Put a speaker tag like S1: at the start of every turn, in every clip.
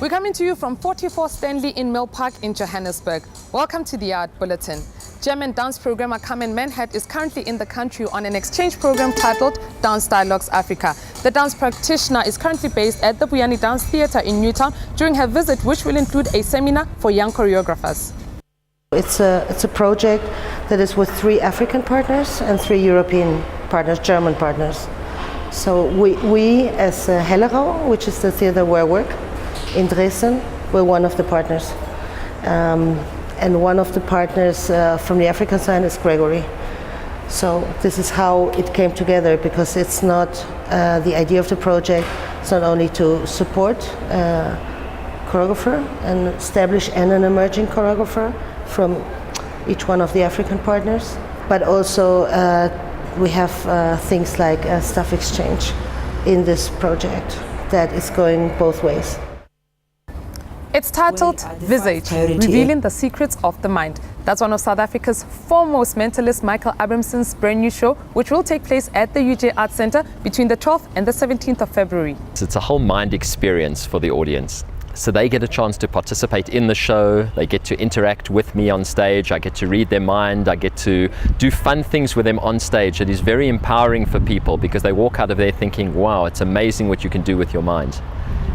S1: We're coming to you from 44 Stanley in Mill Park in Johannesburg. Welcome to the Art Bulletin. German dance programmer Carmen Manhat is currently in the country on an exchange program titled Dance Dialogues Africa. The dance practitioner is currently based at the Buyani Dance Theatre in Newtown during her visit, which will include a seminar for young choreographers.
S2: It's a project that is with 3 African partners and 3 European partners, German partners. So we as Hellerau, which is the theatre where I work, in Dresden, we're one of the partners. And one of the partners from the African side is Gregory. So this is how it came together, because it's not the idea of the project. It's not only to support choreographer and establish an emerging choreographer from each one of the African partners, but also we have things like staff exchange in this project that is going both ways.
S1: It's titled Visage, Revealing the Secrets of the Mind. That's one of South Africa's foremost mentalists, Michael Abramson's brand new show, which will take place at the UJ Arts Centre between the 12th and the 17th of February.
S3: It's a whole mind experience for the audience. So they get a chance to participate in the show, they get to interact with me on stage, I get to read their mind, I get to do fun things with them on stage. It is very empowering for people because they walk out of there thinking, wow, it's amazing what you can do with your mind.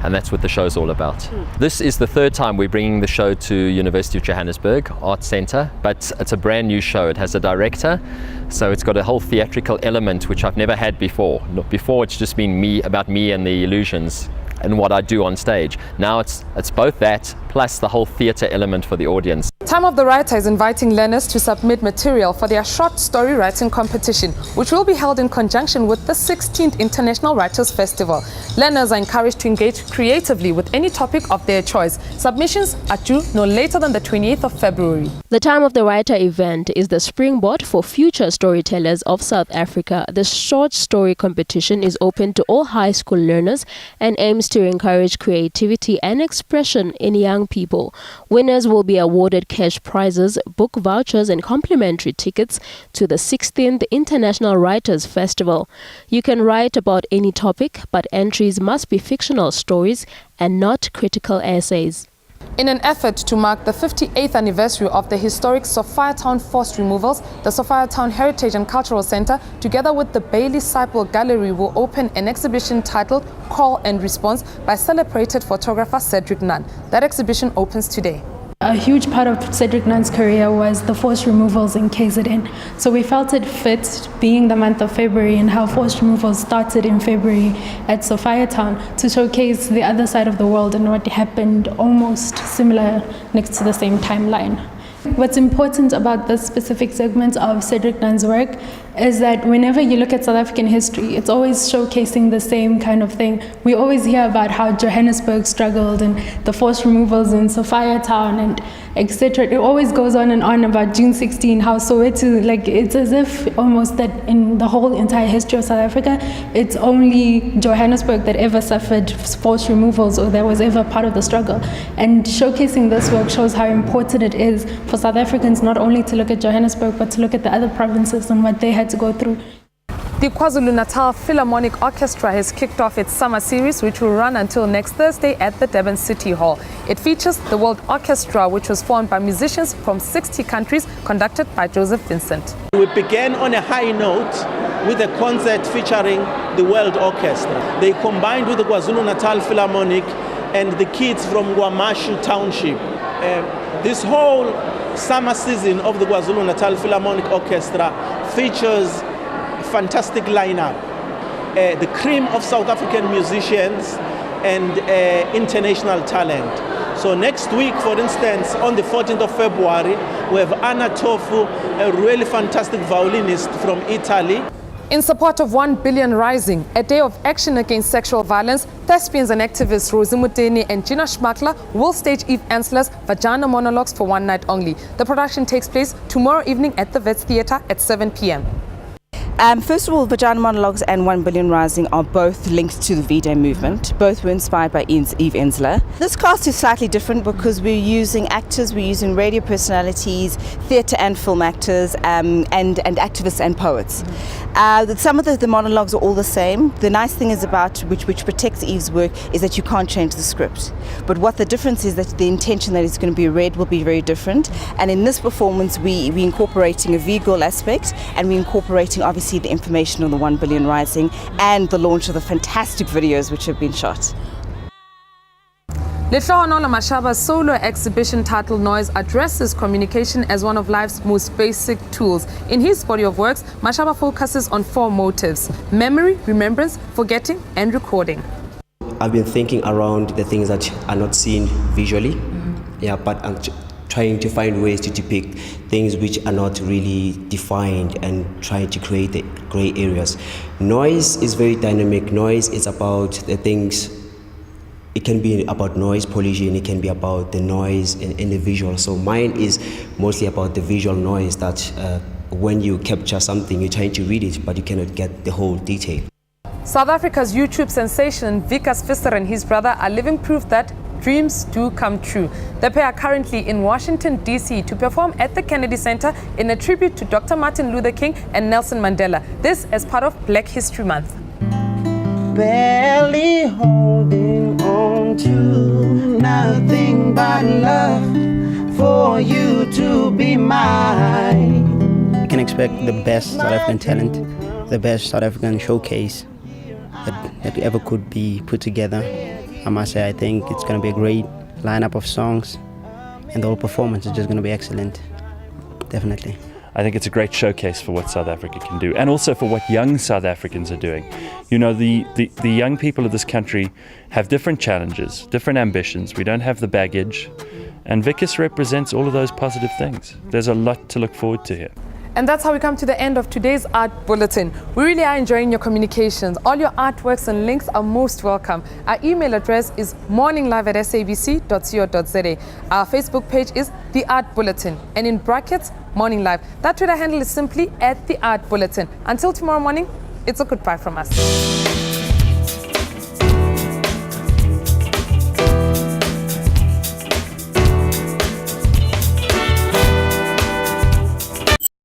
S3: And that's what the show's all about. This is the 3rd time we're bringing the show to University of Johannesburg Art Centre, but it's a brand new show. It has a director, so it's got a whole theatrical element which I've never had before. Before it's just been about me and the illusions and what I do on stage. Now it's both that plus the whole theatre element for the audience.
S1: Time of the Writer is inviting learners to submit material for their short story writing competition, which will be held in conjunction with the 16th International Writers Festival. Learners are encouraged to engage creatively with any topic of their choice. Submissions are due no later than the 28th of February.
S4: The Time of the Writer event is the springboard for future storytellers of South Africa. The short story competition is open to all high school learners and aims to encourage creativity and expression in young people. Winners will be awarded cash prizes, book vouchers and complimentary tickets to the 16th International Writers Festival. You can write about any topic, but entries must be fictional stories and not critical essays.
S1: In an effort to mark the 58th anniversary of the historic Sophiatown forced removals, the Sophiatown Heritage and Cultural Centre, together with the Bailey Sipel Gallery, will open an exhibition titled Call and Response by celebrated photographer Cedric Nunn. That exhibition opens today.
S5: A huge part of Cedric Nunn's career was the forced removals in KZN. So we felt it fit, being the month of February and how forced removals started in February at Sophiatown, to showcase the other side of the world and what happened almost similar next to the same timeline. What's important about this specific segment of Cedric Nunn's work is that whenever you look at South African history, it's always showcasing the same kind of thing. We always hear about how Johannesburg struggled and the forced removals in Sophiatown and etc. It always goes on and on about June 16, how Soweto, like it's as if almost that in the whole entire history of South Africa, it's only Johannesburg that ever suffered forced removals or that was ever part of the struggle. And showcasing this work shows how important it is for South Africans not only to look at Johannesburg, but to look at the other provinces and what they had to go through.
S1: The KwaZulu-Natal Philharmonic Orchestra has kicked off its summer series, which will run until next Thursday at the Durban City Hall. It features the World Orchestra, which was formed by musicians from 60 countries, conducted by Joseph Vincent.
S6: We began on a high note with a concert featuring the World Orchestra. They combined with the KwaZulu-Natal Philharmonic and the kids from Guamashu Township. This whole summer season of the KwaZulu-Natal Philharmonic Orchestra features fantastic lineup, the cream of South African musicians and international talent. So next week, for instance, on the 14th of February, we have Anna Tofu, a really fantastic violinist from Italy.
S1: In support of 1 Billion Rising, a day of action against sexual violence, thespians and activists Rosie Muteni and Gina Schmakler will stage Eve Ensler's Vagina Monologues for one night only. The production takes place tomorrow evening at the Vets Theatre at 7 p.m.
S7: First of all, Vagina Monologues and 1 Billion Rising are both linked to the V-Day movement. Both were inspired by Eve Ensler. This cast is slightly different because we're using actors, we're using radio personalities, theatre and film actors, and activists and poets. Some of the monologues are all the same. The nice thing is about which protects Eve's work is that you can't change the script. But what the difference is that the intention that is going to be read will be very different. And in this performance, we're incorporating a V-Girl aspect, and we're incorporating obviously the information on the 1 Billion Rising and the launch of the fantastic videos which have been shot.
S1: Lehlohonolo Mashaba's solo exhibition titled Noise addresses communication as one of life's most basic tools. In his body of works, Mashaba focuses on 4 motives: memory, remembrance, forgetting, and recording.
S8: I've been thinking around the things that are not seen visually, but I'm trying to find ways to depict things which are not really defined and trying to create the gray areas. Noise is very dynamic. Noise is about the things. It can be about noise pollution, it can be about the noise in the visual. So mine is mostly about the visual noise that when you capture something, you're trying to read it, but you cannot get the whole detail.
S1: South Africa's YouTube sensation Wikus Visser and his brother are living proof that dreams do come true. The pair are currently in Washington, D.C. to perform at the Kennedy Center in a tribute to Dr. Martin Luther King and Nelson Mandela. This as part of Black History Month.
S9: Barely holding on to nothing but love for you to be mine.
S10: You can expect the best South African talent, the best South African showcase that ever could be put together. I must say, I think it's going to be a great lineup of songs, and the whole performance is just going to be excellent, definitely.
S11: I think it's a great showcase for what South Africa can do, and also for what young South Africans are doing. You know, the young people of this country have different challenges, different ambitions. We don't have the baggage, and Wikus represents all of those positive things. There's a lot to look forward to here.
S1: And that's how we come to the end of today's Art Bulletin. We really are enjoying your communications. All your artworks and links are most welcome. Our email address is morninglive@sabc.co.za. Our Facebook page is The Art Bulletin, and in brackets, Morning Live. That Twitter handle is simply @The Art Bulletin. Until tomorrow morning, it's a goodbye from us.